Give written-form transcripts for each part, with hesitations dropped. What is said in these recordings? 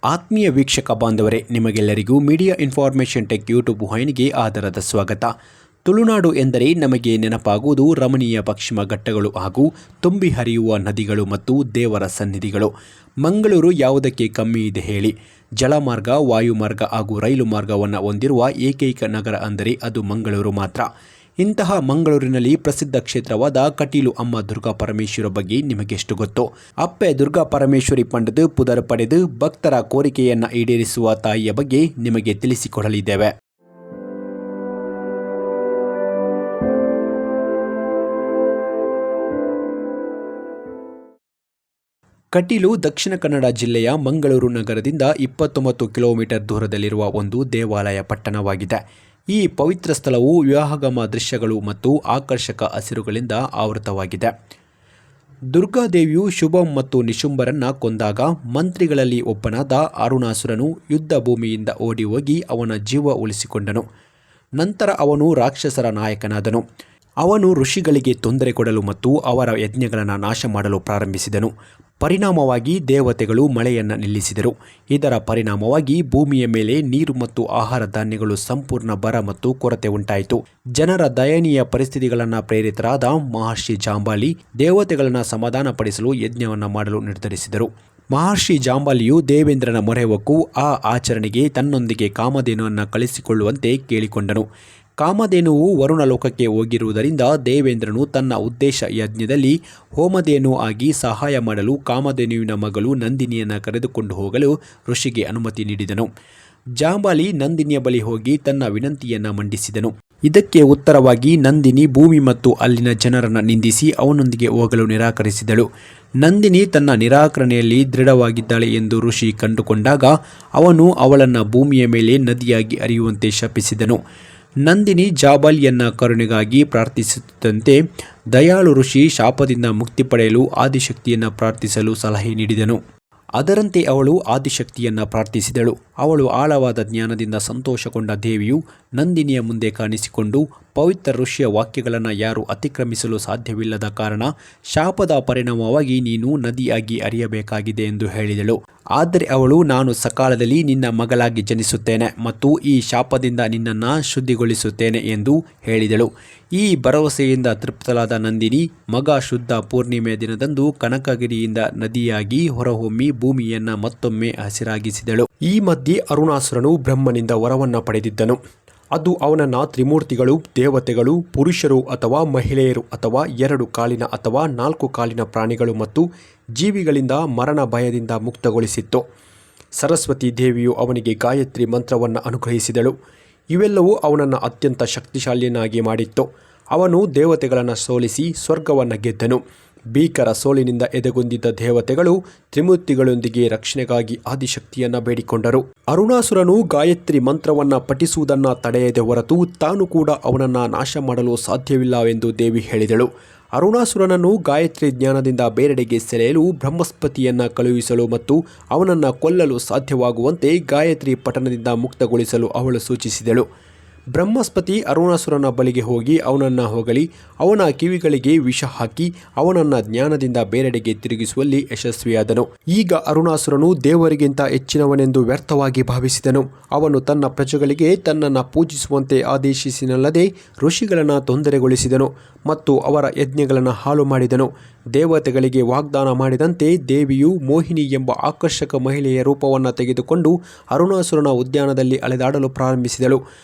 ಆತ್ಮೀಯ ವೀಕ್ಷಕ ಬಾಂಧವರೇ, ನಿಮಗೆಲ್ಲರಿಗೂ ಮೀಡಿಯಾ ಇನ್ಫಾರ್ಮೇಷನ್ ಟೆಕ್ ಯೂಟ್ಯೂಬ್ ವಾಹಿನಿಗೆ ಆದರದ ಸ್ವಾಗತ. ತುಳುನಾಡು ಎಂದರೆ ನಮಗೆ ನೆನಪಾಗುವುದು ರಮಣೀಯ ಪಶ್ಚಿಮ ಘಟ್ಟಗಳು ಹಾಗೂ ತುಂಬಿ ಹರಿಯುವ ನದಿಗಳು ಮತ್ತು ದೇವರ ಸನ್ನಿಧಿಗಳು. ಮಂಗಳೂರು ಯಾವುದಕ್ಕೆ ಕಮ್ಮಿ ಇದೆ ಹೇಳಿ? ಜಲಮಾರ್ಗ, ವಾಯುಮಾರ್ಗ ಹಾಗೂ ರೈಲು ಮಾರ್ಗವನ್ನು ಹೊಂದಿರುವ ಏಕೈಕ ನಗರ ಅಂದರೆ ಅದು ಮಂಗಳೂರು ಮಾತ್ರ. ಇಂತಹ ಮಂಗಳೂರಿನಲ್ಲಿ ಪ್ರಸಿದ್ಧ ಕ್ಷೇತ್ರವಾದ ಕಟೀಲು ಅಮ್ಮ ದುರ್ಗಾ ಪರಮೇಶ್ವರಿ ಬಗ್ಗೆ ನಿಮಗೆಷ್ಟು ಗೊತ್ತು? ಅಪ್ಪೆ ದುರ್ಗಾ ಪರಮೇಶ್ವರಿ ಪಂಡದು ಪುದರ್ ಪಡೆದು ಭಕ್ತರ ಕೋರಿಕೆಯನ್ನು ಈಡೇರಿಸುವ ತಾಯಿಯ ಬಗ್ಗೆ ನಿಮಗೆ ತಿಳಿಸಿಕೊಡಲಿದ್ದೇವೆ. ಕಟೀಲು ದಕ್ಷಿಣ ಕನ್ನಡ ಜಿಲ್ಲೆಯ ಮಂಗಳೂರು ನಗರದಿಂದ 29 ಕಿಲೋಮೀಟರ್ ದೂರದಲ್ಲಿರುವ ಒಂದು ದೇವಾಲಯ ಪಟ್ಟಣವಾಗಿದೆ. ಈ ಪವಿತ್ರ ಸ್ಥಳವು ವಿವಾಹಗಮ ದೃಶ್ಯಗಳು ಮತ್ತು ಆಕರ್ಷಕ ಹಸಿರುಗಳಿಂದ ಆವೃತವಾಗಿದೆ. ದುರ್ಗಾದೇವಿಯು ಶುಭಂ ಮತ್ತು ನಿಶುಂಭರನ್ನು ಕೊಂದಾಗ ಮಂತ್ರಿಗಳಲ್ಲಿ ಒಬ್ಬನಾದ ಅರುಣಾಸುರನು ಯುದ್ಧ ಭೂಮಿಯಿಂದ ಓಡಿ ಹೋಗಿ ಅವನ ಜೀವ ಉಳಿಸಿಕೊಂಡನು. ನಂತರ ಅವನು ರಾಕ್ಷಸರ ನಾಯಕನಾದನು. ಅವನು ಋಷಿಗಳಿಗೆ ತೊಂದರೆ ಕೊಡಲು ಮತ್ತು ಅವರ ಯಜ್ಞಗಳನ್ನು ನಾಶ ಮಾಡಲು ಪ್ರಾರಂಭಿಸಿದನು. ಪರಿಣಾಮವಾಗಿ ದೇವತೆಗಳು ಮಳೆಯನ್ನು ನಿಲ್ಲಿಸಿದರು. ಇದರ ಪರಿಣಾಮವಾಗಿ ಭೂಮಿಯ ಮೇಲೆ ನೀರು ಮತ್ತು ಆಹಾರ ಧಾನ್ಯಗಳು ಸಂಪೂರ್ಣ ಬರ ಮತ್ತು ಕೊರತೆ ಉಂಟಾಯಿತು. ಜನರ ದಯನೀಯ ಪರಿಸ್ಥಿತಿಗಳನ್ನು ಪ್ರೇರಿತರಾದ ಮಹರ್ಷಿ ಜಾಂಬಾಲಿ ದೇವತೆಗಳನ್ನು ಸಮಾಧಾನಪಡಿಸಲು ಯಜ್ಞವನ್ನು ಮಾಡಲು ನಿರ್ಧರಿಸಿದರು. ಮಹರ್ಷಿ ಜಾಂಬಾಲಿಯು ದೇವೇಂದ್ರನ ಮೊರೆ ಹೊಕ್ಕು ಆ ಆಚರಣೆಗೆ ತನ್ನೊಂದಿಗೆ ಕಾಮಧೇನುವನ್ನು ಕಳಿಸಿಕೊಳ್ಳುವಂತೆ ಕೇಳಿಕೊಂಡನು. ಕಾಮಧೇನುವು ವರುಣ ಲೋಕಕ್ಕೆ ಹೋಗಿರುವುದರಿಂದ ದೇವೇಂದ್ರನು ತನ್ನ ಉದ್ದೇಶ ಯಜ್ಞದಲ್ಲಿ ಹೋಮಧೇನು ಆಗಿ ಸಹಾಯ ಮಾಡಲು ಕಾಮಧೇನುವಿನ ಮಗಳು ನಂದಿನಿಯನ್ನು ಕರೆದುಕೊಂಡು ಹೋಗಲು ಋಷಿಗೆ ಅನುಮತಿ ನೀಡಿದನು. ಜಾಂಬಾಲಿ ನಂದಿನಿಯ ಬಳಿ ಹೋಗಿ ತನ್ನ ವಿನಂತಿಯನ್ನು ಮಂಡಿಸಿದನು. ಇದಕ್ಕೆ ಉತ್ತರವಾಗಿ ನಂದಿನಿ ಭೂಮಿ ಮತ್ತು ಅಲ್ಲಿನ ಜನರನ್ನು ನಿಂದಿಸಿ ಅವನೊಂದಿಗೆ ಹೋಗಲು ನಿರಾಕರಿಸಿದಳು. ನಂದಿನಿ ತನ್ನ ನಿರಾಕರಣೆಯಲ್ಲಿ ದೃಢವಾಗಿದ್ದಾಳೆ ಎಂದು ಋಷಿ ಕಂಡುಕೊಂಡಾಗ ಅವನು ಅವಳನ್ನು ಭೂಮಿಯ ಮೇಲೆ ನದಿಯಾಗಿ ಹರಿಯುವಂತೆ ಶಪಿಸಿದನು. ನಂದಿನಿ ಜಾಬಾಲಿಯನ್ನ ಕರುಣೆಗಾಗಿ ಪ್ರಾರ್ಥಿಸುತ್ತಿದ್ದಂತೆ ದಯಾಳು ಋಷಿ ಶಾಪದಿಂದ ಮುಕ್ತಿ ಪಡೆಯಲು ಆದಿಶಕ್ತಿಯನ್ನು ಪ್ರಾರ್ಥಿಸಲು ಸಲಹೆ ನೀಡಿದನು. ಅದರಂತೆ ಅವಳು ಆದಿಶಕ್ತಿಯನ್ನು ಪ್ರಾರ್ಥಿಸಿದಳು. ಅವಳು ಆಳವಾದ ಜ್ಞಾನದಿಂದ ಸಂತೋಷಗೊಂಡ ದೇವಿಯು ನಂದಿನಿಯ ಮುಂದೆ ಕಾಣಿಸಿಕೊಂಡು ಪವಿತ್ರ ಋಷಿಯ ವಾಕ್ಯಗಳನ್ನು ಯಾರು ಅತಿಕ್ರಮಿಸಲು ಸಾಧ್ಯವಿಲ್ಲದ ಕಾರಣ ಶಾಪದ ಪರಿಣಾಮವಾಗಿ ನೀನು ನದಿಯಾಗಿ ಹರಿಯಬೇಕಾಗಿದೆ ಎಂದು ಹೇಳಿದಳು. ಆದರೆ ಅವಳು, ನಾನು ಸಕಾಲದಲ್ಲಿ ನಿನ್ನ ಮಗಳಾಗಿ ಜನಿಸುತ್ತೇನೆ ಮತ್ತು ಈ ಶಾಪದಿಂದ ನಿನ್ನನ್ನು ಶುದ್ಧಿಗೊಳಿಸುತ್ತೇನೆ ಎಂದು ಹೇಳಿದಳು. ಈ ಭರವಸೆಯಿಂದ ತೃಪ್ತಳಾದ ನಂದಿನಿ ಮಗ ಶುದ್ಧ ಪೂರ್ಣಿಮೆಯ ದಿನದಂದು ಕನಕಗಿರಿಯಿಂದ ನದಿಯಾಗಿ ಹೊರಹೊಮ್ಮಿ ಭೂಮಿಯನ್ನು ಮತ್ತೊಮ್ಮೆ ಹಸಿರಾಗಿಸಿದಳು. ಈ ಮಧ್ಯೆ ಅರುಣಾಸುರನು ಬ್ರಹ್ಮನಿಂದ ವರವನ್ನು ಪಡೆದಿದ್ದನು. ಅದು ಅವನನ್ನು ತ್ರಿಮೂರ್ತಿಗಳು, ದೇವತೆಗಳು, ಪುರುಷರು ಅಥವಾ ಮಹಿಳೆಯರು ಅಥವಾ 2 ಕಾಲಿನ ಅಥವಾ 4 ಕಾಲಿನ ಪ್ರಾಣಿಗಳು ಮತ್ತು ಜೀವಿಗಳಿಂದ ಮರಣ ಭಯದಿಂದ ಮುಕ್ತಗೊಳಿಸಿತ್ತು. ಸರಸ್ವತಿ ದೇವಿಯು ಅವನಿಗೆ ಗಾಯತ್ರಿ ಮಂತ್ರವನ್ನು ಅನುಗ್ರಹಿಸಿದಳು. ಇವೆಲ್ಲವೂ ಅವನನ್ನು ಅತ್ಯಂತ ಶಕ್ತಿಶಾಲಿಯನ್ನಾಗಿ ಮಾಡಿತ್ತು. ಅವನು ದೇವತೆಗಳನ್ನು ಸೋಲಿಸಿ ಸ್ವರ್ಗವನ್ನು ಗೆದ್ದನು. ಭೀಕರ ಸೋಲಿನಿಂದ ಎದೆಗುಂದಿದ್ದ ದೇವತೆಗಳು ತ್ರಿಮೂರ್ತಿಗಳೊಂದಿಗೆ ರಕ್ಷಣೆಗಾಗಿ ಆದಿಶಕ್ತಿಯನ್ನು ಬೇಡಿಕೊಂಡರು. ಅರುಣಾಸುರನು ಗಾಯತ್ರಿ ಮಂತ್ರವನ್ನು ಪಠಿಸುವುದನ್ನು ತಡೆಯದೆ ಹೊರತು ತಾನು ಕೂಡ ಅವನನ್ನು ನಾಶ ಮಾಡಲು ಸಾಧ್ಯವಿಲ್ಲವೆಂದು ದೇವಿ ಹೇಳಿದಳು. ಅರುಣಾಸುರನನ್ನು ಗಾಯತ್ರಿ ಜ್ಞಾನದಿಂದ ಬೇರೆಡೆಗೆ ಸೆಳೆಯಲು ಬ್ರಹ್ಮಸ್ಪತಿಯನ್ನು ಕಳುಹಿಸಲು ಮತ್ತು ಅವನನ್ನು ಕೊಲ್ಲಲು ಸಾಧ್ಯವಾಗುವಂತೆ ಗಾಯತ್ರಿ ಪಠಣದಿಂದ ಮುಕ್ತಗೊಳಿಸಲು ಅವಳು ಸೂಚಿಸಿದಳು. ಬ್ರಹ್ಮಸ್ಪತಿ ಅರುಣಾಸುರನ ಬಳಿಗೆ ಹೋಗಿ ಅವನನ್ನು ಹೊಗಳಿ ಅವನ ಕಿವಿಗಳಿಗೆ ವಿಷ ಹಾಕಿ ಅವನನ್ನು ಜ್ಞಾನದಿಂದ ಬೇರೆಡೆಗೆ ತಿರುಗಿಸುವಲ್ಲಿ ಯಶಸ್ವಿಯಾದನು. ಈಗ ಅರುಣಾಸುರನು ದೇವರಿಗಿಂತ ಹೆಚ್ಚಿನವನೆಂದು ವ್ಯರ್ಥವಾಗಿ ಭಾವಿಸಿದನು. ಅವನು ತನ್ನ ಪ್ರಜೆಗಳಿಗೆ ತನ್ನನ್ನು ಪೂಜಿಸುವಂತೆ ಆದೇಶಿಸಿನಲ್ಲದೆ ಋಷಿಗಳನ್ನು ತೊಂದರೆಗೊಳಿಸಿದನು ಮತ್ತು ಅವರ ಯಜ್ಞಗಳನ್ನು ಹಾಳು ಮಾಡಿದನು. ದೇವತೆಗಳಿಗೆ ವಾಗ್ದಾನ ಮಾಡಿದಂತೆ ದೇವಿಯು ಮೋಹಿನಿ ಎಂಬ ಆಕರ್ಷಕ ಮಹಿಳೆಯ ರೂಪವನ್ನು ತೆಗೆದುಕೊಂಡು ಅರುಣಾಸುರನ ಉದ್ಯಾನದಲ್ಲಿ ಅಲೆದಾಡಲು ಪ್ರಾರಂಭಿಸಿದಳು.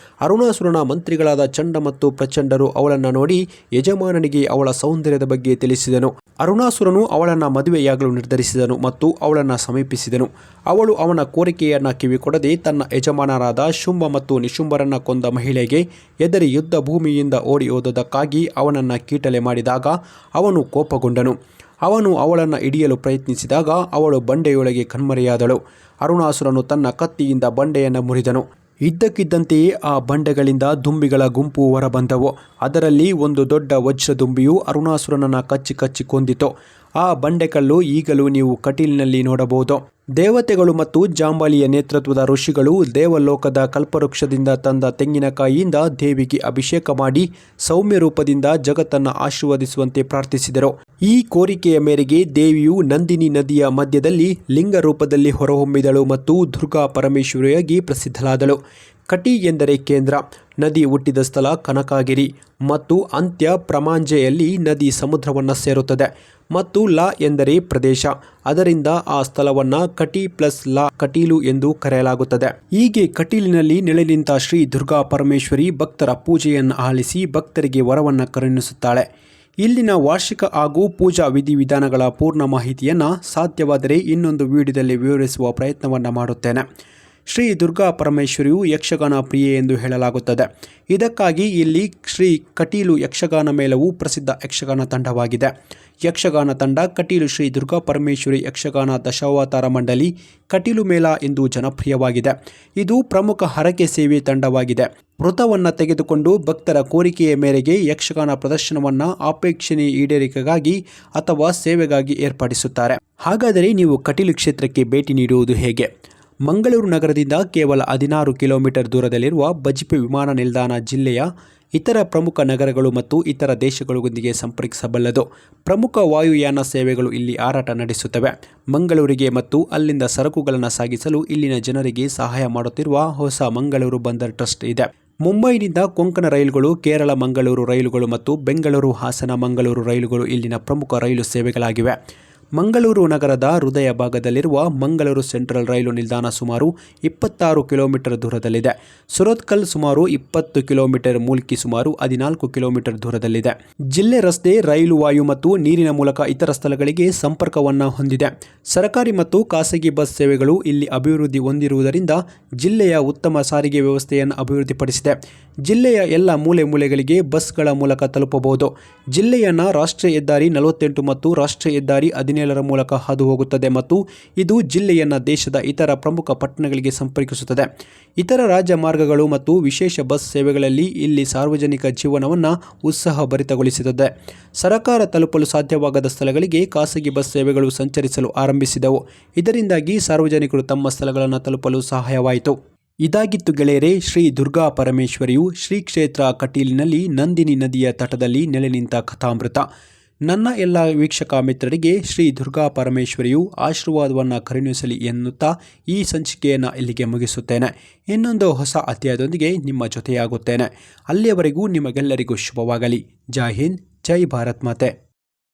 ಅರುಣಾಸುರನ ಮಂತ್ರಿಗಳಾದ ಚಂಡ ಮತ್ತು ಪ್ರಚಂಡರು ಅವಳನ್ನು ನೋಡಿ ಯಜಮಾನನಿಗೆ ಅವಳ ಸೌಂದರ್ಯದ ಬಗ್ಗೆ ತಿಳಿಸಿದನು. ಅರುಣಾಸುರನು ಅವಳನ್ನು ಮದುವೆಯಾಗಲು ನಿರ್ಧರಿಸಿದನು ಮತ್ತು ಅವಳನ್ನು ಸಮೀಪಿಸಿದನು. ಅವಳು ಅವನ ಕೋರಿಕೆಯನ್ನು ಕಿವಿಕೊಡದೆ ತನ್ನ ಯಜಮಾನರಾದ ಶುಂಭ ಮತ್ತು ನಿಶುಂಭರನ್ನು ಕೊಂದ ಮಹಿಳೆಗೆ ಎದರಿ ಯುದ್ಧ ಭೂಮಿಯಿಂದ ಓಡಿ ಹೋದದಕ್ಕಾಗಿ ಅವನನ್ನು ಕೀಟಲೆ ಮಾಡಿದಾಗ ಅವನು ಕೋಪಗೊಂಡನು. ಅವನು ಅವಳನ್ನು ಹಿಡಿಯಲು ಪ್ರಯತ್ನಿಸಿದಾಗ ಅವಳು ಬಂಡೆಯೊಳಗೆ ಕಣ್ಮರೆಯಾದಳು. ಅರುಣಾಸುರನು ತನ್ನ ಕತ್ತಿಯಿಂದ ಬಂಡೆಯನ್ನು ಮುರಿದನು. ಇದ್ದಕ್ಕಿದ್ದಂತೆಯೇ ಆ ಬಂಡೆಗಳಿಂದ ದುಂಬಿಗಳ ಗುಂಪು ಹೊರಬಂದವು. ಅದರಲ್ಲಿ ಒಂದು ದೊಡ್ಡ ವಜ್ರದುಂಬಿಯು ಅರುಣಾಸುರನನ್ನು ಕಚ್ಚಿ ಕೊಂದಿತು. ಆ ಬಂಡೆಕಲ್ಲು ಈಗಲೂ ನೀವು ಕಟೀಲಿನಲ್ಲಿ ನೋಡಬಹುದು. ದೇವತೆಗಳು ಮತ್ತು ಜಾಂಬಾಲಿಯ ನೇತೃತ್ವದ ಋಷಿಗಳು ದೇವಲೋಕದ ಕಲ್ಪವೃಕ್ಷದಿಂದ ತಂದ ತೆಂಗಿನಕಾಯಿಯಿಂದ ದೇವಿಗೆ ಅಭಿಷೇಕ ಮಾಡಿ ಸೌಮ್ಯ ರೂಪದಿಂದ ಜಗತ್ತನ್ನು ಆಶೀರ್ವದಿಸುವಂತೆ ಪ್ರಾರ್ಥಿಸಿದರು. ಈ ಕೋರಿಕೆಯ ಮೇರೆಗೆ ದೇವಿಯು ನಂದಿನಿ ನದಿಯ ಮಧ್ಯದಲ್ಲಿ ಲಿಂಗ ರೂಪದಲ್ಲಿ ಹೊರಹೊಮ್ಮಿದಳು ಮತ್ತು ದುರ್ಗಾ ಪರಮೇಶ್ವರಿಯಾಗಿ ಪ್ರಸಿದ್ಧಳಾದಳು. ಕಟಿ ಎಂದರೆ ಕೇಂದ್ರ, ನದಿ ಹುಟ್ಟಿದ ಸ್ಥಳ ಕನಕಗಿರಿ ಮತ್ತು ಅಂತ್ಯ ಪ್ರಮಾಂಜೆಯಲ್ಲಿ ನದಿ ಸಮುದ್ರವನ್ನು ಸೇರುತ್ತದೆ ಮತ್ತು ಲಾ ಎಂದರೆ ಪ್ರದೇಶ. ಅದರಿಂದ ಆ ಸ್ಥಳವನ್ನು ಕಟಿ ಪ್ಲಸ್ ಲಾ ಕಟೀಲು ಎಂದು ಕರೆಯಲಾಗುತ್ತದೆ. ಹೀಗೆ ಕಟೀಲಿನಲ್ಲಿ ನೆಲೆ ನಿಂತ ಶ್ರೀ ದುರ್ಗಾ ಪರಮೇಶ್ವರಿ ಭಕ್ತರ ಪೂಜೆಯನ್ನು ಆಲಿಸಿ ಭಕ್ತರಿಗೆ ವರವನ್ನು ಕರುಣಿಸುತ್ತಾಳೆ. ಇಲ್ಲಿನ ವಾರ್ಷಿಕ ಹಾಗೂ ಪೂಜಾ ವಿಧಿವಿಧಾನಗಳ ಪೂರ್ಣ ಮಾಹಿತಿಯನ್ನು ಸಾಧ್ಯವಾದರೆ ಇನ್ನೊಂದು ವಿಡಿಯೋದಲ್ಲಿ ವಿವರಿಸುವ ಪ್ರಯತ್ನವನ್ನು ಮಾಡುತ್ತೇನೆ. ಶ್ರೀ ದುರ್ಗಾ ಪರಮೇಶ್ವರಿಯು ಯಕ್ಷಗಾನ ಪ್ರಿಯೆ ಎಂದು ಹೇಳಲಾಗುತ್ತದೆ. ಇದಕ್ಕಾಗಿ ಇಲ್ಲಿ ಶ್ರೀ ಕಟೀಲು ಯಕ್ಷಗಾನ ಮೇಳವು ಪ್ರಸಿದ್ಧ ಯಕ್ಷಗಾನ ತಂಡವಾಗಿದೆ. ಯಕ್ಷಗಾನ ತಂಡ ಕಟೀಲು ಶ್ರೀ ದುರ್ಗಾ ಪರಮೇಶ್ವರಿ ಯಕ್ಷಗಾನ ದಶಾವತಾರ ಮಂಡಳಿ ಕಟೀಲು ಮೇಳ ಎಂದು ಜನಪ್ರಿಯವಾಗಿದೆ. ಇದು ಪ್ರಮುಖ ಹರಕೆ ಸೇವೆ ತಂಡವಾಗಿದೆ. ವೃತವನ್ನು ತೆಗೆದುಕೊಂಡು ಭಕ್ತರ ಕೋರಿಕೆಯ ಮೇರೆಗೆ ಯಕ್ಷಗಾನ ಪ್ರದರ್ಶನವನ್ನು ಅಪೇಕ್ಷಣೀಯ ಈಡೇರಿಕೆಗಾಗಿ ಅಥವಾ ಸೇವೆಗಾಗಿ ಏರ್ಪಡಿಸುತ್ತಾರೆ. ಹಾಗಾದರೆ ನೀವು ಕಟೀಲು ಕ್ಷೇತ್ರಕ್ಕೆ ಭೇಟಿ ನೀಡುವುದು ಹೇಗೆ? ಮಂಗಳೂರು ನಗರದಿಂದ ಕೇವಲ 16 ಕಿಲೋಮೀಟರ್ ದೂರದಲ್ಲಿರುವ ಬಜ್ಪೆ ವಿಮಾನ ನಿಲ್ದಾಣ ಜಿಲ್ಲೆಯ ಇತರ ಪ್ರಮುಖ ನಗರಗಳು ಮತ್ತು ಇತರ ದೇಶಗಳೊಂದಿಗೆ ಸಂಪರ್ಕಿಸಬಲ್ಲದು. ಪ್ರಮುಖ ವಾಯುಯಾನ ಸೇವೆಗಳು ಇಲ್ಲಿ ಹಾರಾಟ ನಡೆಸುತ್ತವೆ. ಮಂಗಳೂರಿಗೆ ಮತ್ತು ಅಲ್ಲಿಂದ ಸರಕುಗಳನ್ನು ಸಾಗಿಸಲು ಇಲ್ಲಿನ ಜನರಿಗೆ ಸಹಾಯ ಮಾಡುತ್ತಿರುವ ಹೊಸ ಮಂಗಳೂರು ಬಂದರ್ ಟ್ರಸ್ಟ್ ಇದೆ. ಮುಂಬೈನಿಂದ ಕೊಂಕಣ ರೈಲುಗಳು, ಕೇರಳ ಮಂಗಳೂರು ರೈಲುಗಳು ಮತ್ತು ಬೆಂಗಳೂರು ಹಾಸನ ಮಂಗಳೂರು ರೈಲುಗಳು ಇಲ್ಲಿನ ಪ್ರಮುಖ ರೈಲು ಸೇವೆಗಳಾಗಿವೆ. ಮಂಗಳೂರು ನಗರದ ಹೃದಯ ಭಾಗದಲ್ಲಿರುವ ಮಂಗಳೂರು ಸೆಂಟ್ರಲ್ ರೈಲು ನಿಲ್ದಾಣ ಸುಮಾರು 26 ಕಿಲೋಮೀಟರ್ ದೂರದಲ್ಲಿದೆ. ಸುರತ್ಕಲ್ ಸುಮಾರು 20 ಕಿಲೋಮೀಟರ್, ಮೂಲ್ಕಿ ಸುಮಾರು 14 ಕಿಲೋಮೀಟರ್ ದೂರದಲ್ಲಿದೆ. ಜಿಲ್ಲೆ ರಸ್ತೆ, ರೈಲು, ವಾಯು ಮತ್ತು ನೀರಿನ ಮೂಲಕ ಇತರ ಸ್ಥಳಗಳಿಗೆ ಸಂಪರ್ಕವನ್ನು ಹೊಂದಿದೆ. ಸರ್ಕಾರಿ ಮತ್ತು ಖಾಸಗಿ ಬಸ್ ಸೇವೆಗಳು ಇಲ್ಲಿ ಅಭಿವೃದ್ಧಿ ಹೊಂದಿರುವುದರಿಂದ ಜಿಲ್ಲೆಯ ಉತ್ತಮ ಸಾರಿಗೆ ವ್ಯವಸ್ಥೆಯನ್ನು ಅಭಿವೃದ್ಧಿಪಡಿಸಿದೆ. ಜಿಲ್ಲೆಯ ಎಲ್ಲ ಮೂಲೆ ಮೂಲೆಗಳಿಗೆ ಬಸ್ಗಳ ಮೂಲಕ ತಲುಪಬಹುದು. ಜಿಲ್ಲೆಯನ್ನು ರಾಷ್ಟ್ರೀಯ ಹೆದ್ದಾರಿ 48 ಮತ್ತು ರಾಷ್ಟ್ರೀಯ ಹೆದ್ದಾರಿ 17ರ ಮೂಲಕ ಹಾದು ಹೋಗುತ್ತದೆ ಮತ್ತು ಇದು ಜಿಲ್ಲೆಯನ್ನು ದೇಶದ ಇತರ ಪ್ರಮುಖ ಪಟ್ಟಣಗಳಿಗೆ ಸಂಪರ್ಕಿಸುತ್ತದೆ. ಇತರ ರಾಜ್ಯ ಮಾರ್ಗಗಳು ಮತ್ತು ವಿಶೇಷ ಬಸ್ ಸೇವೆಗಳಲ್ಲಿ ಇಲ್ಲಿ ಸಾರ್ವಜನಿಕ ಜೀವನವನ್ನು ಉತ್ಸಾಹಭರಿತಗೊಳಿಸುತ್ತದೆ. ಸರಕಾರ ತಲುಪಲು ಸಾಧ್ಯವಾಗದ ಸ್ಥಳಗಳಿಗೆ ಖಾಸಗಿ ಬಸ್ ಸೇವೆಗಳು ಸಂಚರಿಸಲು ಆರಂಭಿಸಿದವು. ಇದರಿಂದಾಗಿ ಸಾರ್ವಜನಿಕರು ತಮ್ಮ ಸ್ಥಳಗಳನ್ನು ತಲುಪಲು ಸಹಾಯವಾಯಿತು. ಇದಾಗಿತ್ತು ಗೆಳೆಯರೇ, ಶ್ರೀ ದುರ್ಗಾ ಪರಮೇಶ್ವರಿಯು ಶ್ರೀ ಕ್ಷೇತ್ರ ಕಟೀಲಿನಲ್ಲಿ ನಂದಿನಿ ನದಿಯ ತಟದಲ್ಲಿ ನೆಲೆ ನಿಂತ ಕಥಾಮೃತ. ನನ್ನ ಎಲ್ಲ ವೀಕ್ಷಕ ಮಿತ್ರರಿಗೆ ಶ್ರೀ ದುರ್ಗಾ ಪರಮೇಶ್ವರಿಯು ಆಶೀರ್ವಾದವನ್ನು ಕರುಣಿಸಲಿ ಎನ್ನುತ್ತಾ ಈ ಸಂಚಿಕೆಯನ್ನು ಇಲ್ಲಿಗೆ ಮುಗಿಸುತ್ತೇನೆ. ಇನ್ನೊಂದು ಹೊಸ ಅಧ್ಯಾಯದೊಂದಿಗೆ ನಿಮ್ಮ ಜೊತೆಯಾಗುತ್ತೇನೆ. ಅಲ್ಲಿಯವರೆಗೂ ನಿಮಗೆಲ್ಲರಿಗೂ ಶುಭವಾಗಲಿ. ಜೈ ಹಿಂದ್, ಜೈ ಭಾರತ್ ಮಾತೆ.